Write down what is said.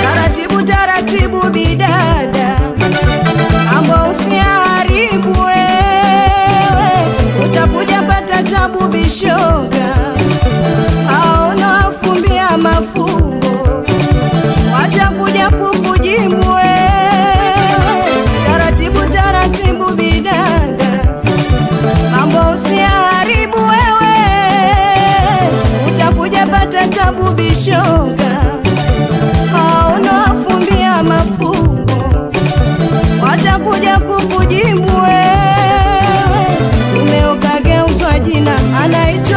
Taratibu taratibu bidada, mambo usiharibu wewe, utakuja pata tabu bishoga. Haona wafumbia mafumbo, watakuja kukujibu wewe. Taratibu taratibu bidada, mambo usiharibu wewe, utakuja pata tabu bishoga. Haona wafumbia mafumbo, watakuja kukujibu wewe. Umeokageuzwa jina anaitwa